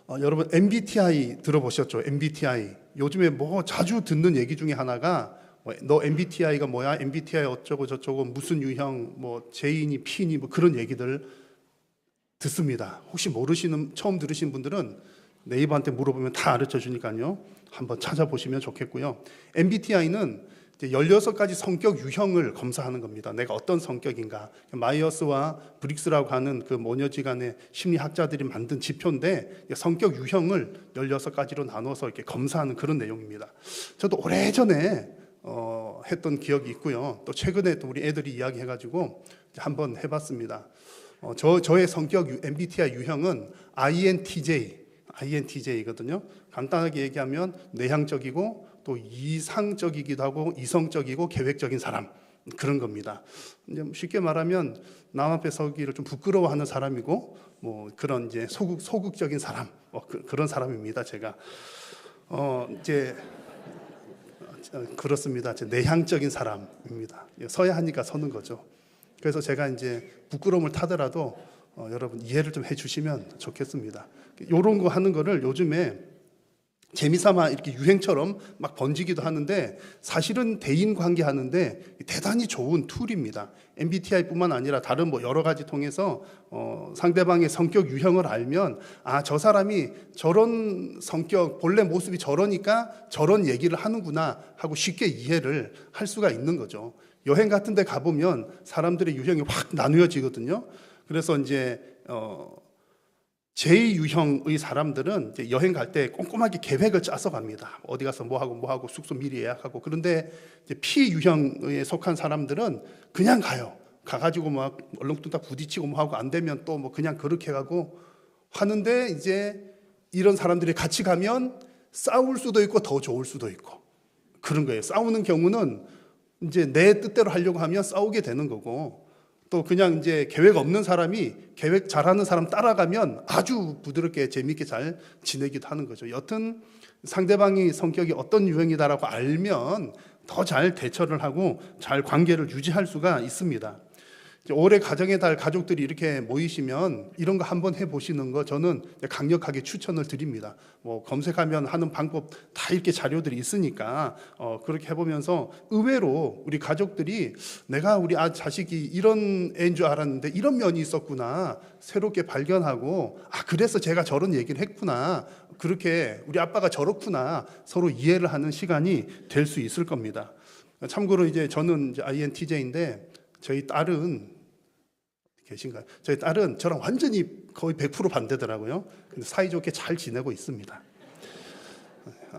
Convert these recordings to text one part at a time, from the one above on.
여러분 MBTI 들어보셨죠? MBTI. 요즘에 뭐 자주 듣는 얘기 중에 하나가 너 MBTI가 뭐야? MBTI 어쩌고 저쩌고 무슨 유형, 뭐 J니 P니 뭐 그런 얘기들 듣습니다. 혹시 모르시는 처음 들으신 분들은 네이버한테 물어보면 다 가르쳐 주니까요. 한번 찾아보시면 좋겠고요. MBTI는 16가지 성격 유형을 검사하는 겁니다. 내가 어떤 성격인가. 마이어스와 브릭스라고 하는 그 모녀지간의 심리학자들이 만든 지표인데 성격 유형을 16가지로 나눠서 이렇게 검사하는 그런 내용입니다. 저도 오래전에 했던 기억이 있고요. 또 최근에 또 우리 애들이 이야기해가지고 한번 해봤습니다. 저의 성격 MBTI 유형은 INTJ거든요. 간단하게 얘기하면 내향적이고 또 이상적이기도 하고 이성적이고 계획적인 사람, 그런 겁니다. 이제 쉽게 말하면 남 앞에 서기를 좀 부끄러워하는 사람이고 뭐 그런 이제 소극적인 사람, 그런 사람입니다. 제가 이제 그렇습니다. 내향적인 사람입니다. 서야 하니까 서는 거죠. 그래서 제가 이제 부끄러움을 타더라도 여러분 이해를 좀 해주시면 좋겠습니다. 이런 거 하는 거를 요즘에 재미삼아 이렇게 유행처럼 막 번지기도 하는데 사실은 대인 관계 하는데 대단히 좋은 툴입니다. MBTI뿐만 아니라 다른 뭐 여러 가지 통해서 상대방의 성격 유형을 알면 저 사람이 저런 성격, 본래 모습이 저러니까 저런 얘기를 하는구나 하고 쉽게 이해를 할 수가 있는 거죠. 여행 같은 데 가보면 사람들의 유형이 확 나누어지거든요. 그래서 이제 J유형의 사람들은 이제 여행 갈 때 꼼꼼하게 계획을 짜서 갑니다. 어디 가서 뭐 하고 숙소 미리 예약하고. 그런데 이제 P유형에 속한 사람들은 그냥 가요. 가가지고 막 얼렁뚱땅 부딪히고 뭐 하고 안 되면 또 뭐 그냥 그렇게 가고 하는데 이제 이런 사람들이 같이 가면 싸울 수도 있고 더 좋을 수도 있고 그런 거예요. 싸우는 경우는 이제 내 뜻대로 하려고 하면 싸우게 되는 거고 또 그냥 이제 계획 없는 사람이 계획 잘하는 사람 따라가면 아주 부드럽게 재미있게 잘 지내기도 하는 거죠. 여튼 상대방이 성격이 어떤 유형이다라고 알면 더 잘 대처를 하고 잘 관계를 유지할 수가 있습니다. 올해 가정의 달 가족들이 이렇게 모이시면 이런 거 한번 해보시는 거 저는 강력하게 추천을 드립니다. 뭐 검색하면 하는 방법 다 이렇게 자료들이 있으니까 그렇게 해보면서 의외로 우리 가족들이 내가 우리 자식이 이런 애인 줄 알았는데 이런 면이 있었구나 새롭게 발견하고 그래서 제가 저런 얘기를 했구나 그렇게 우리 아빠가 저렇구나 서로 이해를 하는 시간이 될 수 있을 겁니다. 참고로 이제 저는 이제 INTJ인데 저희 딸은 계신가요? 저희 딸은 저랑 완전히 거의 100% 반대더라고요. 근데 사이좋게 잘 지내고 있습니다.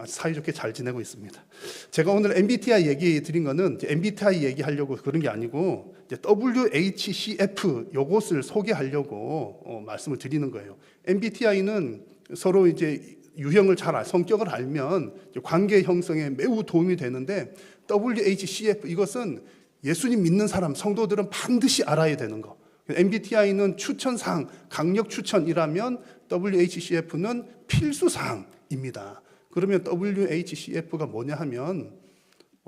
사이좋게 잘 지내고 있습니다. 제가 오늘 MBTI 얘기 드린 거는 MBTI 얘기하려고 그런 게 아니고 WHCF 요것을 소개하려고 말씀을 드리는 거예요. MBTI는 서로 이제 유형을 성격을 알면 관계 형성에 매우 도움이 되는데 WHCF 이것은 예수님 믿는 사람, 성도들은 반드시 알아야 되는 거. MBTI는 추천사항, 강력 추천이라면 WHCF는 필수사항입니다. 그러면 WHCF가 뭐냐 하면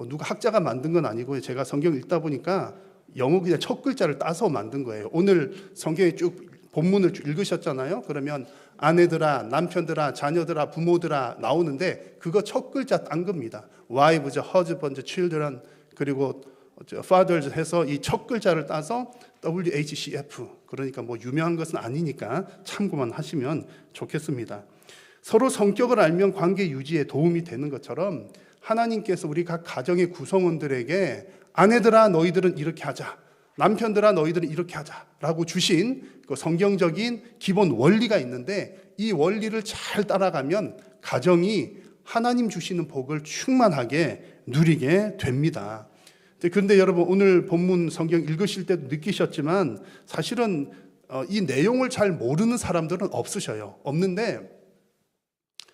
누가 학자가 만든 건 아니고요. 제가 성경 읽다 보니까 영어 그냥 첫 글자를 따서 만든 거예요. 오늘 성경에 쭉 본문을 쭉 읽으셨잖아요. 그러면 아내들아, 남편들아, 자녀들아, 부모들아 나오는데 그거 첫 글자 딴 겁니다. Wives, husbands, children 그리고 fathers 해서 이 첫 글자를 따서 WHCF 그러니까 뭐 유명한 것은 아니니까 참고만 하시면 좋겠습니다. 서로 성격을 알면 관계 유지에 도움이 되는 것처럼 하나님께서 우리 각 가정의 구성원들에게 아내들아 너희들은 이렇게 하자 남편들아 너희들은 이렇게 하자라고 주신 그 성경적인 기본 원리가 있는데 이 원리를 잘 따라가면 가정이 하나님 주시는 복을 충만하게 누리게 됩니다. 그런데 여러분 오늘 본문 성경 읽으실 때도 느끼셨지만 사실은 이 내용을 잘 모르는 사람들은 없는데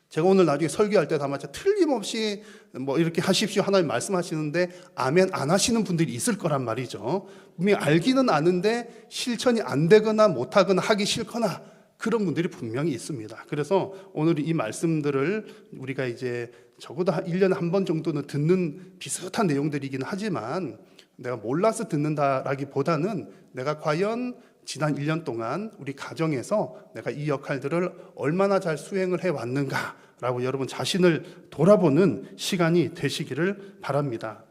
제가 오늘 나중에 설교할 때 아마 틀림없이 뭐 이렇게 하십시오 하나님 말씀하시는데 아멘 안 하시는 분들이 있을 거란 말이죠. 분명히 알기는 아는데 실천이 안 되거나 못하거나 하기 싫거나 그런 분들이 분명히 있습니다. 그래서 오늘 이 말씀들을 우리가 이제 적어도 1년에 한 번 정도는 듣는 비슷한 내용들이긴 하지만 내가 몰라서 듣는다라기보다는 내가 과연 지난 1년 동안 우리 가정에서 내가 이 역할들을 얼마나 잘 수행을 해왔는가라고 여러분 자신을 돌아보는 시간이 되시기를 바랍니다.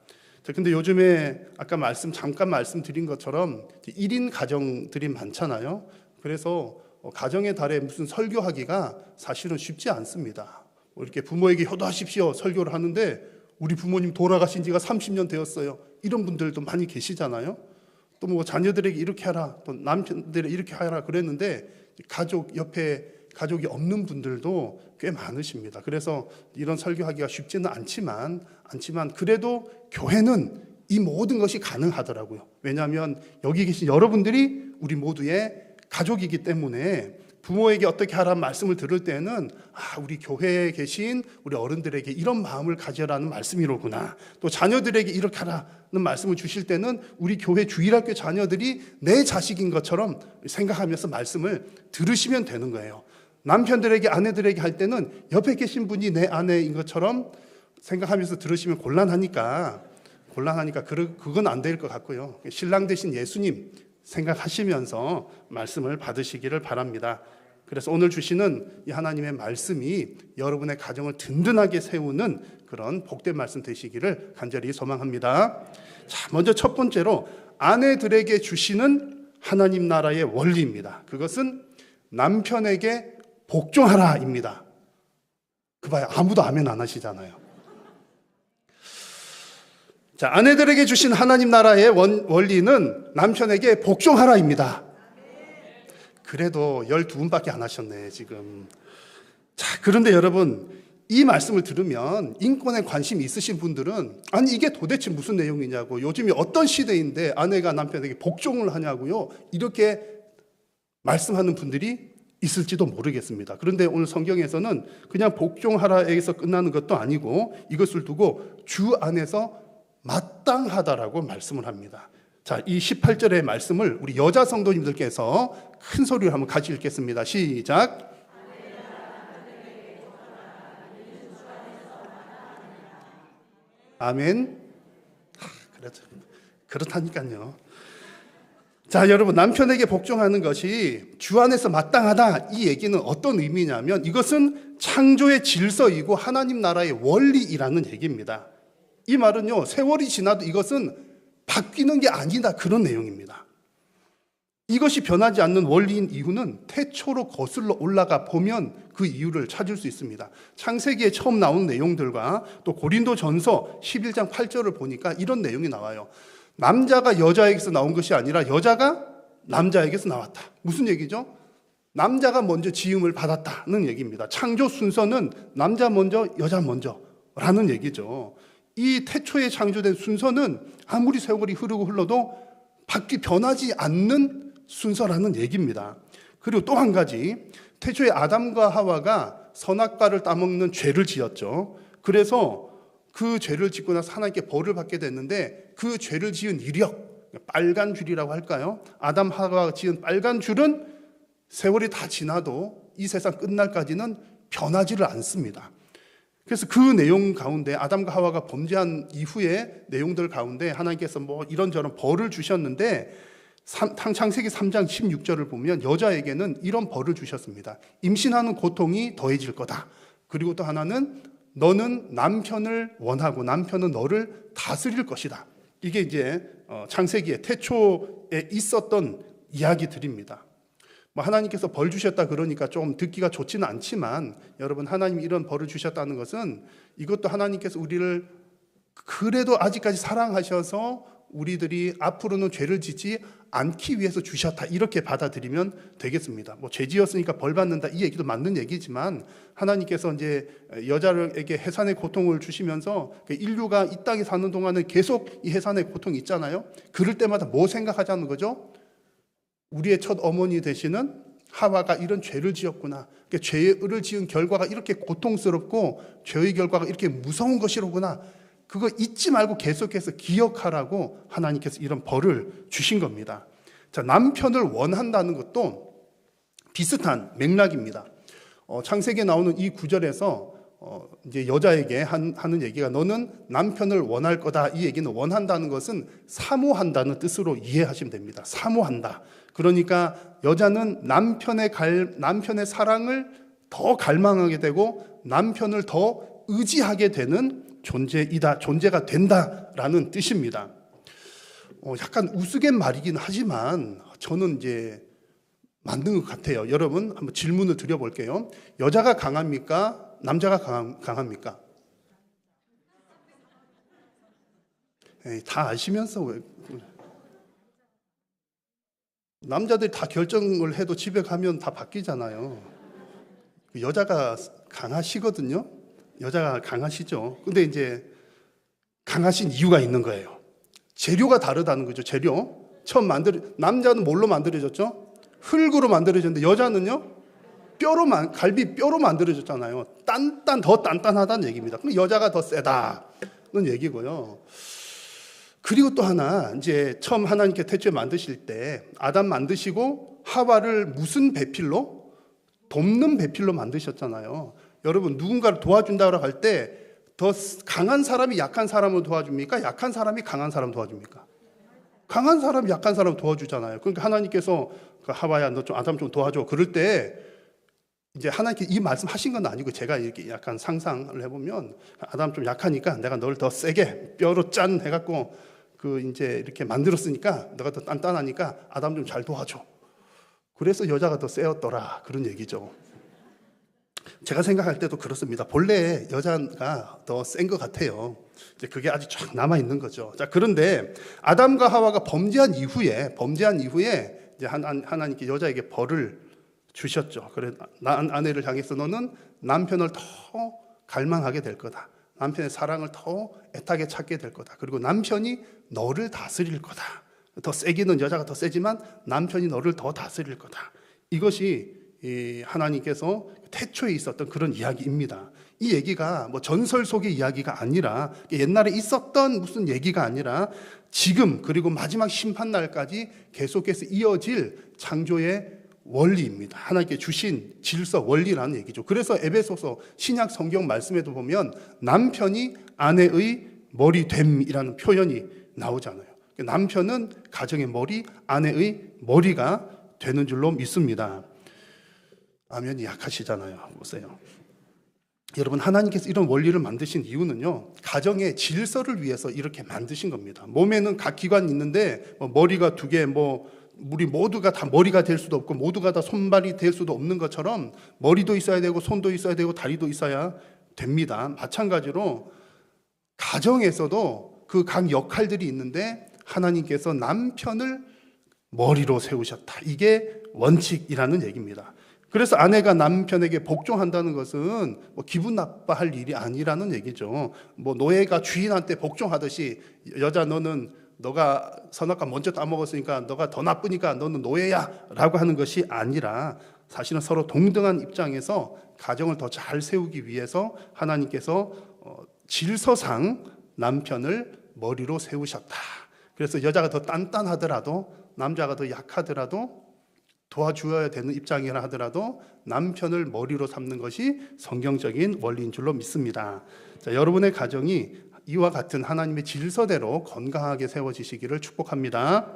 근데 요즘에 아까 잠깐 말씀드린 것처럼 1인 가정들이 많잖아요. 그래서 가정의 달에 무슨 설교하기가 사실은 쉽지 않습니다. 이렇게 부모에게 효도하십시오 설교를 하는데 우리 부모님 돌아가신 지가 30년 되었어요. 이런 분들도 많이 계시잖아요. 또 뭐 자녀들에게 이렇게 하라, 또 남편들에게 이렇게 하라 그랬는데 옆에 가족이 없는 분들도 꽤 많으십니다. 그래서 이런 설교하기가 쉽지는 않지만 그래도 교회는 이 모든 것이 가능하더라고요. 왜냐하면 여기 계신 여러분들이 우리 모두의 가족이기 때문에 부모에게 어떻게 하라는 말씀을 들을 때는 우리 교회에 계신 우리 어른들에게 이런 마음을 가져라는 말씀이로구나. 또 자녀들에게 이렇게 하라는 말씀을 주실 때는 우리 교회 주일학교 자녀들이 내 자식인 것처럼 생각하면서 말씀을 들으시면 되는 거예요. 남편들에게 아내들에게 할 때는 옆에 계신 분이 내 아내인 것처럼 생각하면서 들으시면 곤란하니까 그건 안 될 것 같고요. 신랑 대신 예수님 생각하시면서 말씀을 받으시기를 바랍니다. 그래서 오늘 주시는 이 하나님의 말씀이 여러분의 가정을 든든하게 세우는 그런 복된 말씀 되시기를 간절히 소망합니다. 자, 먼저 첫 번째로 아내들에게 주시는 하나님 나라의 원리입니다. 그것은 남편에게 복종하라입니다. 그 봐요, 아무도 아멘 안 하시잖아요. 자, 아내들에게 주신 하나님 나라의 원리는 남편에게 복종하라입니다. 그래도 12분밖에 안 하셨네 지금. 자, 그런데 여러분 이 말씀을 들으면 인권에 관심이 있으신 분들은 아니 이게 도대체 무슨 내용이냐고, 요즘이 어떤 시대인데 아내가 남편에게 복종을 하냐고요, 이렇게 말씀하는 분들이 있을지도 모르겠습니다. 그런데 오늘 성경에서는 그냥 복종하라에서 끝나는 것도 아니고 이것을 두고 주 안에서 마땅하다라고 말씀을 합니다. 자, 이 18절의 말씀을 우리 여자 성도님들께서 큰 소리로 한번 같이 읽겠습니다. 시작. 아멘. 그렇다니까요. 자, 여러분 남편에게 복종하는 것이 주 안에서 마땅하다, 이 얘기는 어떤 의미냐면 이것은 창조의 질서이고 하나님 나라의 원리이라는 얘기입니다. 이 말은요, 세월이 지나도 이것은 바뀌는 게 아니다, 그런 내용입니다. 이것이 변하지 않는 원리인 이유는 태초로 거슬러 올라가 보면 그 이유를 찾을 수 있습니다. 창세기에 처음 나온 내용들과 또 고린도전서 11장 8절을 보니까 이런 내용이 나와요. 남자가 여자에게서 나온 것이 아니라 여자가 남자에게서 나왔다. 무슨 얘기죠? 남자가 먼저 지음을 받았다는 얘기입니다. 창조 순서는 남자 먼저 여자 먼저라는 얘기죠. 이 태초에 창조된 순서는 아무리 세월이 흐르고 흘러도 변하지 않는 순서라는 얘기입니다. 그리고 또 한 가지, 태초에 아담과 하와가 선악과를 따먹는 죄를 지었죠. 그래서 그 죄를 짓고 나서 하나님께 벌을 받게 됐는데 그 죄를 지은 이력, 빨간 줄이라고 할까요? 아담 하와가 지은 빨간 줄은 세월이 다 지나도 이 세상 끝날까지는 변하지를 않습니다. 그래서 그 내용 가운데 아담과 하와가 범죄한 이후의 내용들 가운데 하나님께서 뭐 이런저런 벌을 주셨는데 창세기 3장 16절을 보면 여자에게는 이런 벌을 주셨습니다. 임신하는 고통이 더해질 거다. 그리고 또 하나는 너는 남편을 원하고 남편은 너를 다스릴 것이다. 이게 이제 창세기의 태초에 있었던 이야기들입니다. 하나님께서 벌 주셨다 그러니까 좀 듣기가 좋지는 않지만 여러분, 하나님이 이런 벌을 주셨다는 것은 이것도 하나님께서 우리를 그래도 아직까지 사랑하셔서 우리들이 앞으로는 죄를 짓지 않기 위해서 주셨다, 이렇게 받아들이면 되겠습니다. 죄 지었으니까 벌 받는다, 이 얘기도 맞는 얘기지만 하나님께서 이제 여자에게 해산의 고통을 주시면서 인류가 이 땅에 사는 동안은 계속 이 해산의 고통이 있잖아요. 그럴 때마다 뭐 생각하자는 거죠? 우리의 첫 어머니 되시는 하와가 이런 죄를 지었구나. 죄를 지은 결과가 이렇게 고통스럽고 죄의 결과가 이렇게 무서운 것이로구나. 그거 잊지 말고 계속해서 기억하라고 하나님께서 이런 벌을 주신 겁니다. 자, 남편을 원한다는 것도 비슷한 맥락입니다. 창세기에 나오는 이 구절에서 이제 여자에게 하는 얘기가 너는 남편을 원할 거다. 이 얘기는 원한다는 것은 사모한다는 뜻으로 이해하시면 됩니다. 사모한다. 그러니까 여자는 남편의 사랑을 더 갈망하게 되고 남편을 더 의지하게 되는 존재가 된다라는 뜻입니다. 약간 우스갯 말이긴 하지만 저는 이제 맞는 것 같아요. 여러분 한번 질문을 드려볼게요. 여자가 강합니까? 남자가 강합니까? 에이, 다 아시면서 왜? 남자들이 다 결정을 해도 집에 가면 다 바뀌잖아요. 여자가 강하시거든요. 여자가 강하시죠. 근데 이제 강하신 이유가 있는 거예요. 재료가 다르다는 거죠. 재료. 남자는 뭘로 만들어졌죠? 흙으로 만들어졌는데 여자는요? 갈비뼈로 만들어졌잖아요. 더 단단하다는 얘기입니다. 그럼 여자가 더 세다는 얘기고요. 그리고 또 하나, 이제 처음 하나님께 태초에 만드실 때 아담 만드시고 하와를 무슨 배필로? 돕는 배필로 만드셨잖아요. 여러분 누군가를 도와준다고 할 때 더 강한 사람이 약한 사람을 도와줍니까? 약한 사람이 강한 사람 도와줍니까? 강한 사람이 약한 사람 도와주잖아요. 그러니까 하나님께서 하와야 너 좀 아담 좀 도와줘. 그럴 때 이제 하나님께 이 말씀 하신 건 아니고 제가 이렇게 약간 상상을 해보면 아담 좀 약하니까 내가 너를 더 세게 뼈로 짠 해갖고 이제 이렇게 만들었으니까 너가 더 단단하니까 아담 좀 잘 도와줘. 그래서 여자가 더 세었더라 그런 얘기죠. 제가 생각할 때도 그렇습니다. 본래 여자가 더 센 것 같아요. 이제 그게 아직 쫙 남아 있는 거죠. 자, 그런데 아담과 하와가 범죄한 이후에 이제 하나님께 여자에게 벌을 주셨죠. 그래 아내를 향해서 너는 남편을 더 갈망하게 될 거다. 남편의 사랑을 더 애타게 찾게 될 거다. 그리고 남편이 너를 다스릴 거다. 더 세기는 여자가 더 세지만 남편이 너를 더 다스릴 거다. 이것이 하나님께서 태초에 있었던 그런 이야기입니다. 이 얘기가 뭐 전설 속의 이야기가 아니라 옛날에 있었던 무슨 얘기가 아니라 지금 그리고 마지막 심판날까지 계속해서 이어질 창조의 원리입니다. 하나님께 주신 질서, 원리라는 얘기죠. 그래서 에베소서 신약 성경 말씀에도 보면 남편이 아내의 머리됨이라는 표현이 나오잖아요. 남편은 가정의 머리, 아내의 머리가 되는 줄로 믿습니다. 아멘이 약하시잖아요. 보세요. 여러분 하나님께서 이런 원리를 만드신 이유는요, 가정의 질서를 위해서 이렇게 만드신 겁니다. 몸에는 각 기관이 있는데 머리가 두 개, 우리 모두가 다 머리가 될 수도 없고 모두가 다 손발이 될 수도 없는 것처럼 머리도 있어야 되고 손도 있어야 되고 다리도 있어야 됩니다. 마찬가지로 가정에서도 그 각 역할들이 있는데 하나님께서 남편을 머리로 세우셨다. 이게 원칙이라는 얘기입니다. 그래서 아내가 남편에게 복종한다는 것은 기분 나빠할 일이 아니라는 얘기죠. 노예가 주인한테 복종하듯이 여자 너가 선악과 먼저 따먹었으니까 너가 더 나쁘니까 너는 노예야 라고 하는 것이 아니라 사실은 서로 동등한 입장에서 가정을 더 잘 세우기 위해서 하나님께서 질서상 남편을 머리로 세우셨다. 그래서 여자가 더 단단하더라도 남자가 더 약하더라도 도와주어야 되는 입장이라 하더라도 남편을 머리로 삼는 것이 성경적인 원리인 줄로 믿습니다. 자, 여러분의 가정이 이와 같은 하나님의 질서대로 건강하게 세워지시기를 축복합니다.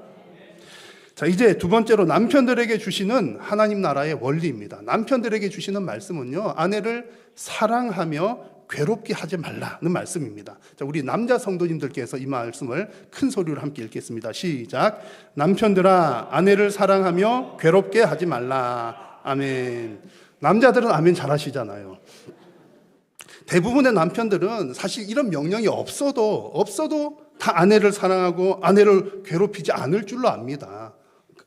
자, 이제 두 번째로 남편들에게 주시는 하나님 나라의 원리입니다. 남편들에게 주시는 말씀은요, 아내를 사랑하며 괴롭게 하지 말라는 말씀입니다. 자, 우리 남자 성도님들께서 이 말씀을 큰 소리로 함께 읽겠습니다. 시작. 남편들아, 아내를 사랑하며 괴롭게 하지 말라. 아멘. 남자들은 아멘 잘하시잖아요. 대부분의 남편들은 사실 이런 명령이 없어도 다 아내를 사랑하고 아내를 괴롭히지 않을 줄로 압니다.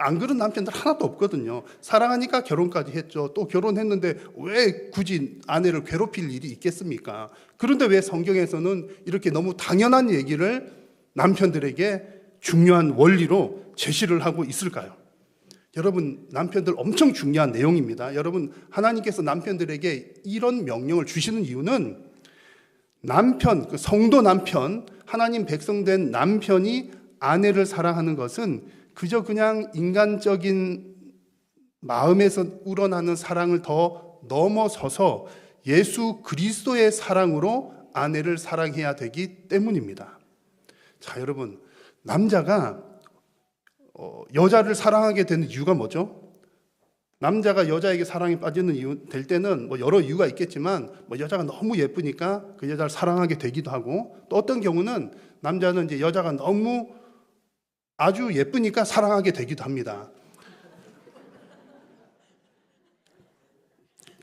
안 그런 남편들 하나도 없거든요. 사랑하니까 결혼까지 했죠. 또 결혼했는데 왜 굳이 아내를 괴롭힐 일이 있겠습니까? 그런데 왜 성경에서는 이렇게 너무 당연한 얘기를 남편들에게 중요한 원리로 제시를 하고 있을까요? 여러분, 남편들 엄청 중요한 내용입니다. 여러분, 하나님께서 남편들에게 이런 명령을 주시는 이유는 남편, 성도 남편, 하나님 백성된 남편이 아내를 사랑하는 것은 그저 그냥 인간적인 마음에서 우러나는 사랑을 더 넘어서서 예수 그리스도의 사랑으로 아내를 사랑해야 되기 때문입니다. 자, 여러분, 남자가 여자를 사랑하게 되는 이유가 뭐죠? 남자가 여자에게 사랑에 빠지는 이유 될 때는 뭐 여러 이유가 있겠지만 뭐 여자가 너무 예쁘니까 그 여자를 사랑하게 되기도 하고, 또 어떤 경우는 남자는 이제 여자가 너무 아주 예쁘니까 사랑하게 되기도 합니다.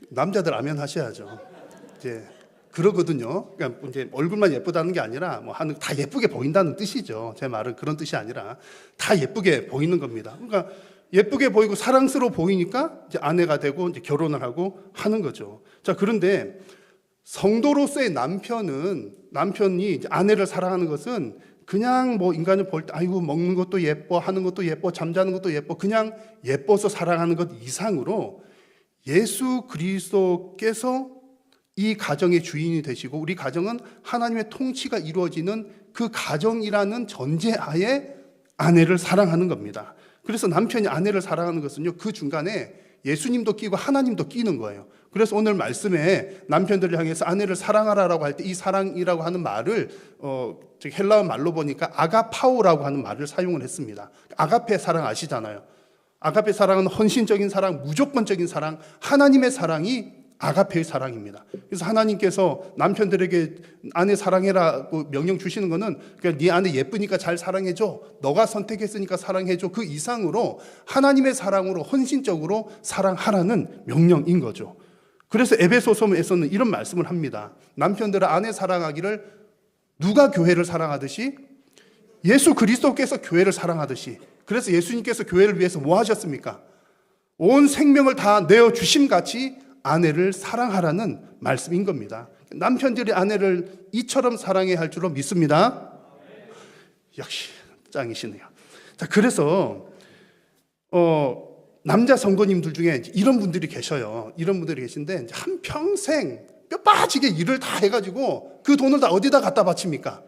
남자들 아멘 하셔야죠. 이제 그러거든요. 그러니까 이제 얼굴만 예쁘다는 게 아니라 뭐 하는 다 예쁘게 보인다는 뜻이죠. 제 말은 그런 뜻이 아니라 다 예쁘게 보이는 겁니다. 그러니까 예쁘게 보이고 사랑스러워 보이니까 이제 아내가 되고 이제 결혼을 하고 하는 거죠. 자, 그런데 성도로서의 남편이 이제 아내를 사랑하는 것은 그냥 뭐 인간을 볼 때 아이고 먹는 것도 예뻐, 하는 것도 예뻐, 잠자는 것도 예뻐, 그냥 예뻐서 사랑하는 것 이상으로 예수 그리스도께서 이 가정의 주인이 되시고 우리 가정은 하나님의 통치가 이루어지는 그 가정이라는 전제하에 아내를 사랑하는 겁니다. 그래서 남편이 아내를 사랑하는 것은요, 그 중간에 예수님도 끼고 하나님도 끼는 거예요. 그래서 오늘 말씀에 남편들을 향해서 아내를 사랑하라라고 할 때 이 사랑이라고 하는 말을 헬라어 말로 보니까 아가파오라고 하는 말을 사용을 했습니다. 아가페 사랑 아시잖아요. 아가페 사랑은 헌신적인 사랑, 무조건적인 사랑, 하나님의 사랑이 아가페의 사랑입니다. 그래서 하나님께서 남편들에게 아내 사랑해라고 명령 주시는 거는 그냥 네 아내 예쁘니까 잘 사랑해줘, 너가 선택했으니까 사랑해줘, 그 이상으로 하나님의 사랑으로 헌신적으로 사랑하라는 명령인 거죠. 그래서 에베소서에서는 이런 말씀을 합니다. 남편들은 아내 사랑하기를 누가 교회를 사랑하듯이 예수 그리스도께서 교회를 사랑하듯이. 그래서 예수님께서 교회를 위해서 뭐 하셨습니까? 온 생명을 다 내어주심 같이 아내를 사랑하라는 말씀인 겁니다. 남편들이 아내를 이처럼 사랑해야 할 줄로 믿습니다. 역시 짱이시네요. 자, 그래서 남자 성도님들 중에 이런 분들이 계셔요. 이런 분들이 계신데 한평생 뼈 빠지게 일을 다 해가지고 그 돈을 다 어디다 갖다 바칩니까?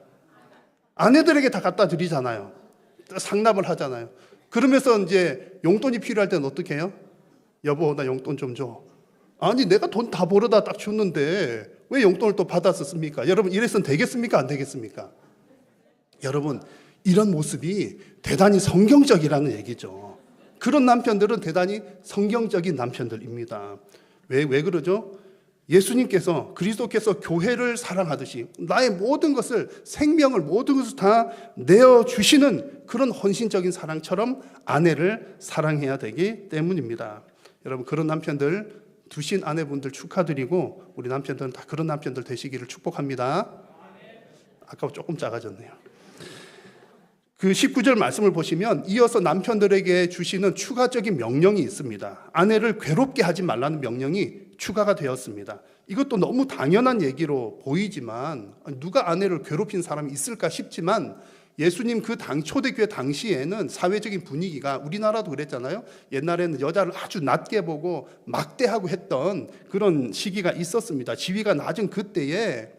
아내들에게 다 갖다 드리잖아요. 상납을 하잖아요. 그러면서 이제 용돈이 필요할 때는 어떻게 해요? 여보, 나 용돈 좀 줘. 아니, 내가 돈 다 벌어다 딱 줬는데 왜 용돈을 또 받아서 씁니까? 여러분, 이래서는 되겠습니까? 안 되겠습니까? 여러분, 이런 모습이 대단히 성경적이라는 얘기죠. 그런 남편들은 대단히 성경적인 남편들입니다. 왜 그러죠? 예수님께서, 그리스도께서 교회를 사랑하듯이 나의 모든 것을, 생명을, 모든 것을 다 내어주시는 그런 헌신적인 사랑처럼 아내를 사랑해야 되기 때문입니다. 여러분, 그런 남편들 두신 아내분들 축하드리고 우리 남편들은 다 그런 남편들 되시기를 축복합니다. 아까 조금 작아졌네요. 그 19절 말씀을 보시면 이어서 남편들에게 주시는 추가적인 명령이 있습니다. 아내를 괴롭게 하지 말라는 명령이 추가가 되었습니다. 이것도 너무 당연한 얘기로 보이지만 누가 아내를 괴롭힌 사람이 있을까 싶지만 예수님 그 초대교회 당시에는 사회적인 분위기가, 우리나라도 그랬잖아요. 옛날에는 여자를 아주 낮게 보고 막대하고 했던 그런 시기가 있었습니다. 지위가 낮은 그때에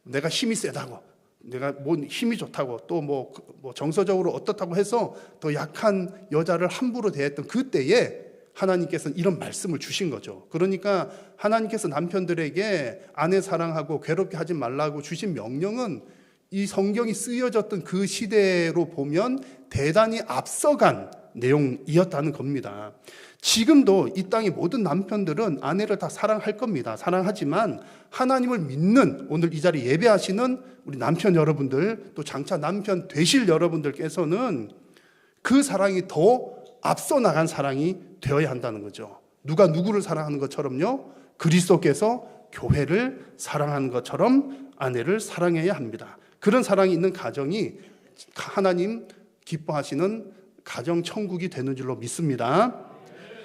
내가 힘이 세다고, 내가 뭐 힘이 좋다고, 또 뭐 정서적으로 어떻다고 해서 더 약한 여자를 함부로 대했던 그때에 하나님께서는 이런 말씀을 주신 거죠. 그러니까 하나님께서 남편들에게 아내 사랑하고 괴롭게 하지 말라고 주신 명령은 이 성경이 쓰여졌던 그 시대로 보면 대단히 앞서간 내용이었다는 겁니다. 지금도 이 땅의 모든 남편들은 아내를 다 사랑할 겁니다. 사랑하지만 하나님을 믿는, 오늘 이 자리에 예배하시는 우리 남편 여러분들, 또 장차 남편 되실 여러분들께서는 그 사랑이 더 앞서 나간 사랑이 되어야 한다는 거죠. 누가 누구를 사랑하는 것처럼요, 그리스도께서 교회를 사랑하는 것처럼 아내를 사랑해야 합니다. 그런 사랑이 있는 가정이 하나님 기뻐하시는 가정 천국이 되는 줄로 믿습니다.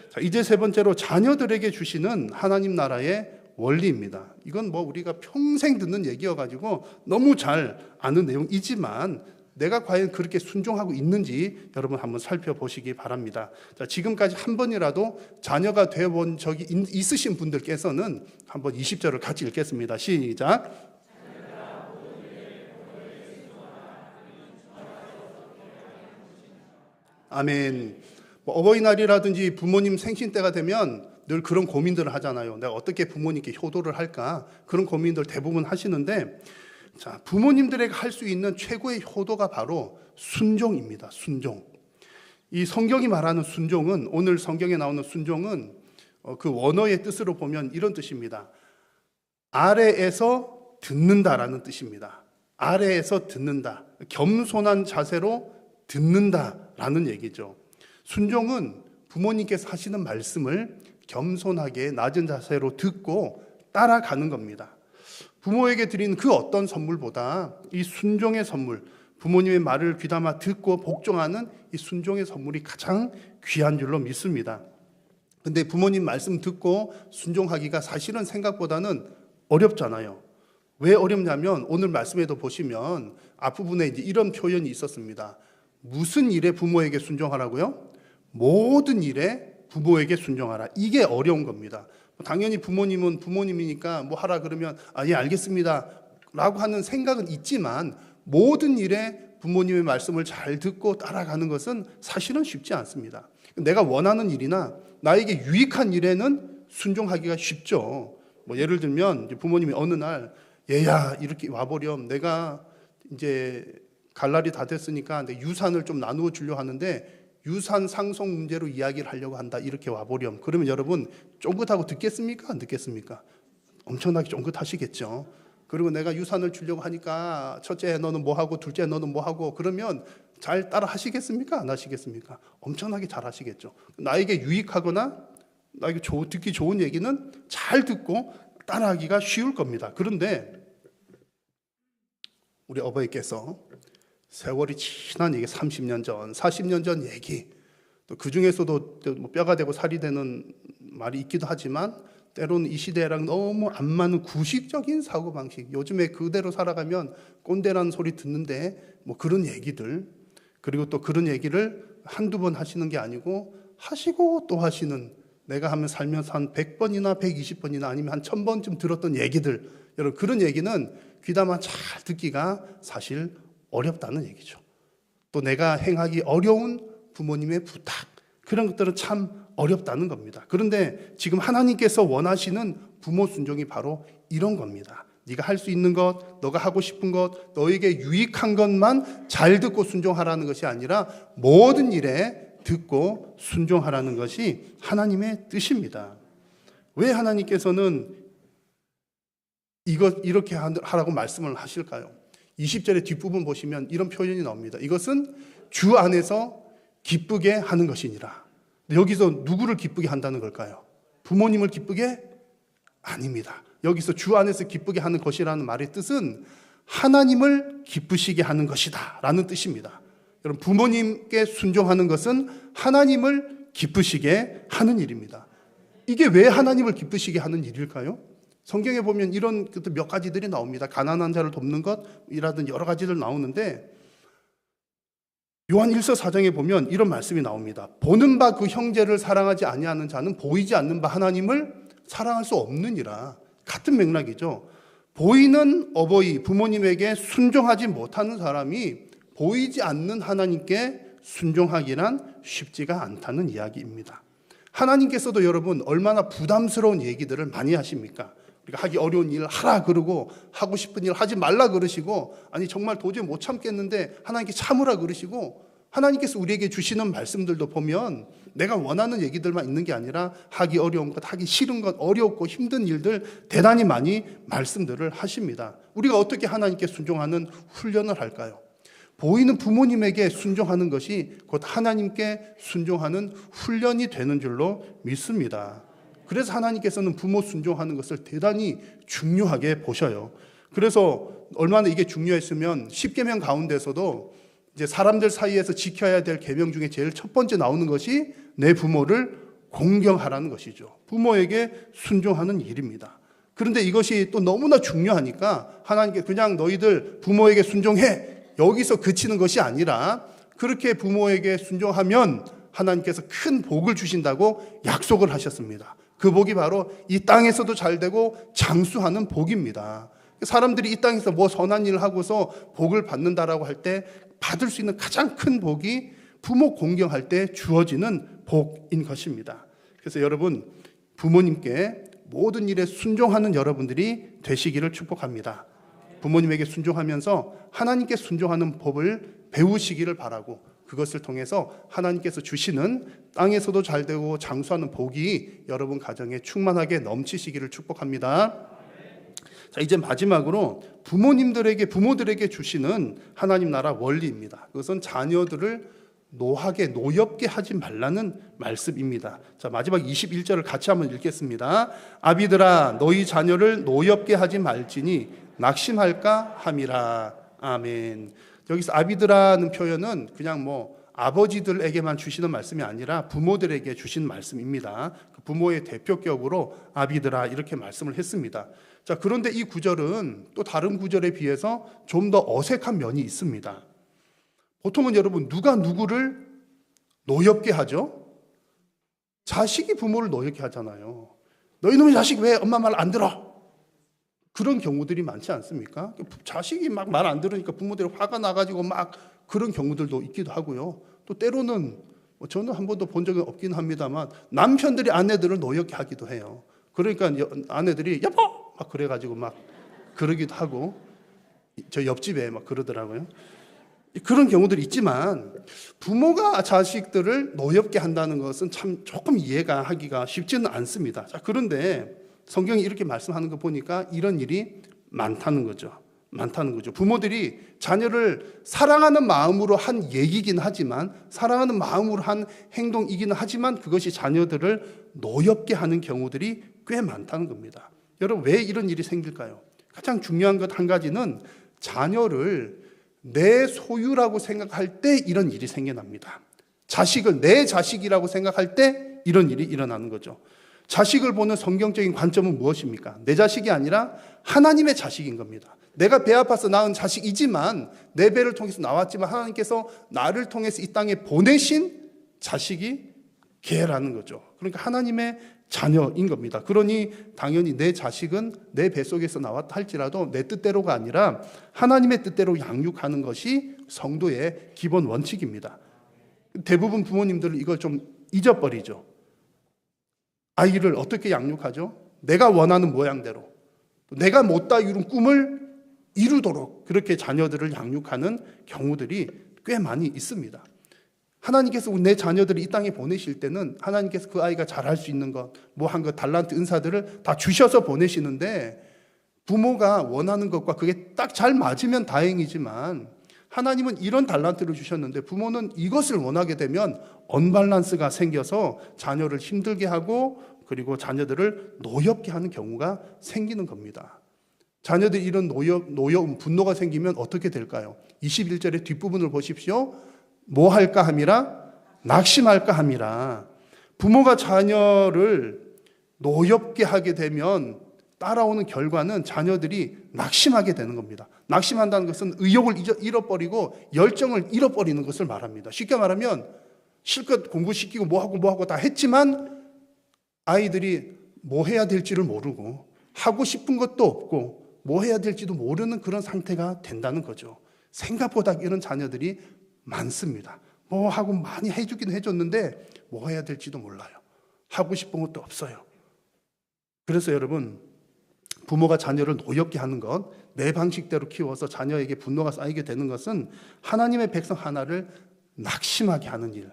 자, 이제 세 번째로 자녀들에게 주시는 하나님 나라의 원리입니다. 이건 뭐 우리가 평생 듣는 얘기여가지고 너무 잘 아는 내용이지만 내가 과연 그렇게 순종하고 있는지 여러분 한번 살펴보시기 바랍니다. 자, 지금까지 한 번이라도 자녀가 되어본 적이 있으신 분들께서는 한번 20절을 같이 읽겠습니다. 시작. 아멘. 어버이날이라든지 부모님 생신 때가 되면 늘 그런 고민들을 하잖아요. 내가 어떻게 부모님께 효도를 할까? 그런 고민들 대부분 하시는데, 자, 부모님들에게 할 수 있는 최고의 효도가 바로 순종입니다. 순종. 이 성경이 말하는 순종은, 오늘 성경에 나오는 순종은 그 원어의 뜻으로 보면 이런 뜻입니다. 아래에서 듣는다라는 뜻입니다. 아래에서 듣는다. 겸손한 자세로 듣는다라는 얘기죠. 순종은 부모님께서 하시는 말씀을 겸손하게 낮은 자세로 듣고 따라가는 겁니다. 부모에게 드린 그 어떤 선물보다 이 순종의 선물, 부모님의 말을 귀담아 듣고 복종하는 이 순종의 선물이 가장 귀한 줄로 믿습니다. 근데 부모님 말씀 듣고 순종하기가 사실은 생각보다는 어렵잖아요. 왜 어렵냐면 오늘 말씀에도 보시면 앞부분에 이제 이런 표현이 있었습니다. 무슨 일에 부모에게 순종하라고요? 모든 일에 부모에게 순종하라. 이게 어려운 겁니다. 당연히 부모님은 부모님이니까 뭐 하라 그러면 예 알겠습니다 라고 하는 생각은 있지만 모든 일에 부모님의 말씀을 잘 듣고 따라가는 것은 사실은 쉽지 않습니다. 내가 원하는 일이나 나에게 유익한 일에는 순종하기가 쉽죠. 뭐 예를 들면 부모님이 어느 날 얘야 이렇게 와보렴, 내가 이제 갈 날이 다 됐으니까 내 유산을 좀 나누어 주려 하는데 유산 상속 문제로 이야기를 하려고 한다, 이렇게 와보렴. 그러면 여러분 쫑긋하고 듣겠습니까? 안 듣겠습니까? 엄청나게 쫑긋하시겠죠. 그리고 내가 유산을 주려고 하니까 첫째 너는 뭐하고 둘째 너는 뭐하고 그러면 잘 따라 하시겠습니까? 안 하시겠습니까? 엄청나게 잘 하시겠죠. 나에게 유익하거나 나에게 듣기 좋은 얘기는 잘 듣고 따라하기가 쉬울 겁니다. 그런데 우리 어버이께서 세월이 지난 얘기, 30년 전, 40년 전 얘기, 또 그 중에서도 뭐 뼈가 되고 살이 되는 말이 있기도 하지만 때로는 이 시대랑 너무 안 맞는 구식적인 사고방식, 요즘에 그대로 살아가면 꼰대라는 소리 듣는데 뭐 그런 얘기들, 그리고 또 그런 얘기를 한두 번 하시는 게 아니고 하시고 또 하시는, 내가 하면 살면서 한 100번이나 120번이나 아니면 한 1000번쯤 들었던 얘기들, 여러분 그런 얘기는 귀담아 잘 듣기가 사실 어렵다는 얘기죠. 또 내가 행하기 어려운 부모님의 부탁, 그런 것들은 참 어렵다는 겁니다. 그런데 지금 하나님께서 원하시는 부모 순종이 바로 이런 겁니다. 네가 할 수 있는 것, 너가 하고 싶은 것, 너에게 유익한 것만 잘 듣고 순종하라는 것이 아니라 모든 일에 듣고 순종하라는 것이 하나님의 뜻입니다. 왜 하나님께서는 이렇게 하라고 말씀을 하실까요? 20절의 뒷부분 보시면 이런 표현이 나옵니다. 이것은 주 안에서 기쁘게 하는 것이니라. 여기서 누구를 기쁘게 한다는 걸까요? 부모님을 기쁘게? 아닙니다. 여기서 주 안에서 기쁘게 하는 것이라는 말의 뜻은 하나님을 기쁘시게 하는 것이다 라는 뜻입니다. 여러분, 부모님께 순종하는 것은 하나님을 기쁘시게 하는 일입니다. 이게 왜 하나님을 기쁘시게 하는 일일까요? 성경에 보면 이런 몇 가지들이 나옵니다. 가난한 자를 돕는 것이라든 여러 가지들 나오는데, 요한 1서 4장에 보면 이런 말씀이 나옵니다. 보는 바 그 형제를 사랑하지 아니하는 자는 보이지 않는 바 하나님을 사랑할 수 없느니라. 같은 맥락이죠. 보이는 어버이, 부모님에게 순종하지 못하는 사람이 보이지 않는 하나님께 순종하기란 쉽지가 않다는 이야기입니다. 하나님께서도 여러분 얼마나 부담스러운 얘기들을 많이 하십니까? 우리가 하기 어려운 일을 하라 그러고 하고 싶은 일을 하지 말라 그러시고, 아니 정말 도저히 못 참겠는데 하나님께 참으라 그러시고, 하나님께서 우리에게 주시는 말씀들도 보면 내가 원하는 얘기들만 있는 게 아니라 하기 어려운 것, 하기 싫은 것, 어렵고 힘든 일들 대단히 많이 말씀들을 하십니다. 우리가 어떻게 하나님께 순종하는 훈련을 할까요? 보이는 부모님에게 순종하는 것이 곧 하나님께 순종하는 훈련이 되는 줄로 믿습니다. 그래서 하나님께서는 부모 순종하는 것을 대단히 중요하게 보셔요. 그래서 얼마나 이게 중요했으면 10계명 가운데서도 이제 사람들 사이에서 지켜야 될 계명 중에 제일 첫 번째 나오는 것이 내 부모를 공경하라는 것이죠. 부모에게 순종하는 일입니다. 그런데 이것이 또 너무나 중요하니까 하나님께 그냥 너희들 부모에게 순종해, 여기서 그치는 것이 아니라 그렇게 부모에게 순종하면 하나님께서 큰 복을 주신다고 약속을 하셨습니다. 그 복이 바로 이 땅에서도 잘 되고 장수하는 복입니다. 사람들이 이 땅에서 뭐 선한 일을 하고서 복을 받는다라고 할 때 받을 수 있는 가장 큰 복이 부모 공경할 때 주어지는 복인 것입니다. 그래서 여러분, 부모님께 모든 일에 순종하는 여러분들이 되시기를 축복합니다. 부모님에게 순종하면서 하나님께 순종하는 법을 배우시기를 바라고, 그것을 통해서 하나님께서 주시는 땅에서도 잘되고 장수하는 복이 여러분 가정에 충만하게 넘치시기를 축복합니다. 자, 이제 마지막으로 부모들에게 주시는 하나님 나라 원리입니다. 그것은 자녀들을 노하게, 노엽게 하지 말라는 말씀입니다. 자, 마지막 21절을 같이 한번 읽겠습니다. 아비들아, 너희 자녀를 노엽게 하지 말지니 낙심할까 함이라. 아멘. 여기서 아비들아는 표현은 그냥 뭐 아버지들에게만 주시는 말씀이 아니라 부모들에게 주신 말씀입니다. 부모의 대표격으로 아비들아 이렇게 말씀을 했습니다. 자, 그런데 이 구절은 또 다른 구절에 비해서 좀 더 어색한 면이 있습니다. 보통은 여러분, 누가 누구를 노엽게 하죠? 자식이 부모를 노엽게 하잖아요. 너희 놈의 자식 왜 엄마 말 안 들어? 그런 경우들이 많지 않습니까? 자식이 막 말 안 들으니까 부모들이 화가 나가지고 막 그런 경우들도 있기도 하고요. 또 때로는 저는 한 번도 본 적은 없긴 합니다만 남편들이 아내들을 노엽게 하기도 해요. 그러니까 아내들이 여보! 막 그래가지고 막 그러기도 하고, 저 옆집에 막 그러더라고요. 그런 경우들이 있지만 부모가 자식들을 노엽게 한다는 것은 참 조금 이해가 하기가 쉽지는 않습니다. 자, 그런데 성경이 이렇게 말씀하는 거 보니까 이런 일이 많다는 거죠. 부모들이 자녀를 사랑하는 마음으로 한 얘기긴 하지만, 사랑하는 마음으로 한 행동이긴 하지만 그것이 자녀들을 노엽게 하는 경우들이 꽤 많다는 겁니다. 여러분, 왜 이런 일이 생길까요? 가장 중요한 것 한 가지는 자녀를 내 소유라고 생각할 때 이런 일이 생겨납니다. 자식을 내 자식이라고 생각할 때 이런 일이 일어나는 거죠. 자식을 보는 성경적인 관점은 무엇입니까? 내 자식이 아니라 하나님의 자식인 겁니다. 내가 배 아파서 낳은 자식이지만, 내 배를 통해서 나왔지만 하나님께서 나를 통해서 이 땅에 보내신 자식이 걔라는 거죠. 그러니까 하나님의 자녀인 겁니다. 그러니 당연히 내 자식은 내 뱃속에서 나왔다 할지라도 내 뜻대로가 아니라 하나님의 뜻대로 양육하는 것이 성도의 기본 원칙입니다. 대부분 부모님들은 이걸 좀 잊어버리죠. 아이를 어떻게 양육하죠? 내가 원하는 모양대로, 내가 못다 이룬 꿈을 이루도록 그렇게 자녀들을 양육하는 경우들이 꽤 많이 있습니다. 하나님께서 내 자녀들을 이 땅에 보내실 때는 하나님께서 그 아이가 잘할 수 있는 것, 뭐 한 것, 달란트, 은사들을 다 주셔서 보내시는데, 부모가 원하는 것과 그게 딱 잘 맞으면 다행이지만, 하나님은 이런 달란트를 주셨는데 부모는 이것을 원하게 되면 언밸런스가 생겨서 자녀를 힘들게 하고, 그리고 자녀들을 노엽게 하는 경우가 생기는 겁니다. 자녀들이 이런 노여움, 분노가 생기면 어떻게 될까요? 21절의 뒷부분을 보십시오. 뭐 할까 함이라? 낙심할까 함이라. 부모가 자녀를 노엽게 하게 되면 따라오는 결과는 자녀들이 낙심하게 되는 겁니다. 낙심한다는 것은 의욕을 잃어버리고 열정을 잃어버리는 것을 말합니다. 쉽게 말하면 실컷 공부시키고 뭐하고 다 했지만 아이들이 뭐 해야 될지를 모르고, 하고 싶은 것도 없고 뭐 해야 될지도 모르는 그런 상태가 된다는 거죠. 생각보다 이런 자녀들이 많습니다. 뭐 하고 많이 해주긴 해줬는데 뭐 해야 될지도 몰라요. 하고 싶은 것도 없어요. 그래서 여러분, 부모가 자녀를 노엽게 하는 것, 내 방식대로 키워서 자녀에게 분노가 쌓이게 되는 것은 하나님의 백성 하나를 낙심하게 하는 일,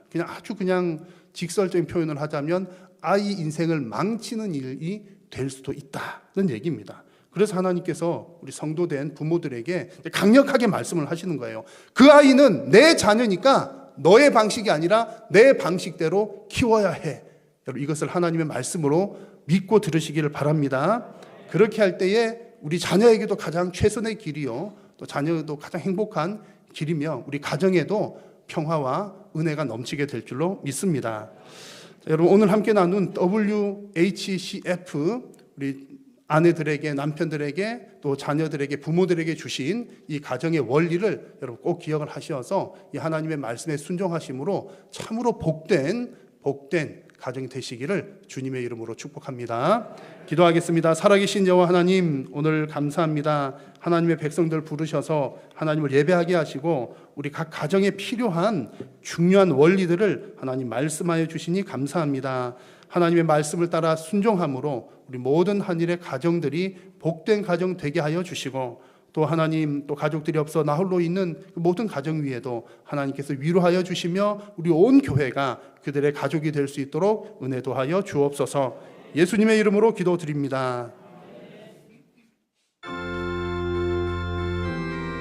그냥 직설적인 표현을 하자면 아이 인생을 망치는 일이 될 수도 있다는 얘기입니다. 그래서 하나님께서 우리 성도된 부모들에게 강력하게 말씀을 하시는 거예요. 그 아이는 내 자녀니까 너의 방식이 아니라 내 방식대로 키워야 해. 여러분, 이것을 하나님의 말씀으로 믿고 들으시기를 바랍니다. 그렇게 할 때에 우리 자녀에게도 가장 최선의 길이요, 또 자녀도 가장 행복한 길이며 우리 가정에도 평화와 은혜가 넘치게 될 줄로 믿습니다. 자, 여러분, 오늘 함께 나눈 WHCF, 우리 아내들에게, 남편들에게, 또 자녀들에게, 부모들에게 주신 이 가정의 원리를 여러분 꼭 기억을 하셔서 이 하나님의 말씀에 순종하심으로 참으로 복된 가정이 되시기를 주님의 이름으로 축복합니다. 기도하겠습니다. 살아계신 여호와 하나님, 오늘 감사합니다. 하나님의 백성들 부르셔서 하나님을 예배하게 하시고 우리 각 가정에 필요한 중요한 원리들을 하나님 말씀하여 주시니 감사합니다. 하나님의 말씀을 따라 순종함으로 우리 모든 한일의 가정들이 복된 가정 되게 하여 주시고, 또 하나님, 또 가족들이 없어 나 홀로 있는 모든 가정 위에도 하나님께서 위로하여 주시며 우리 온 교회가 그들의 가족이 될 수 있도록 은혜도 하여 주옵소서. 예수님의 이름으로 기도드립니다.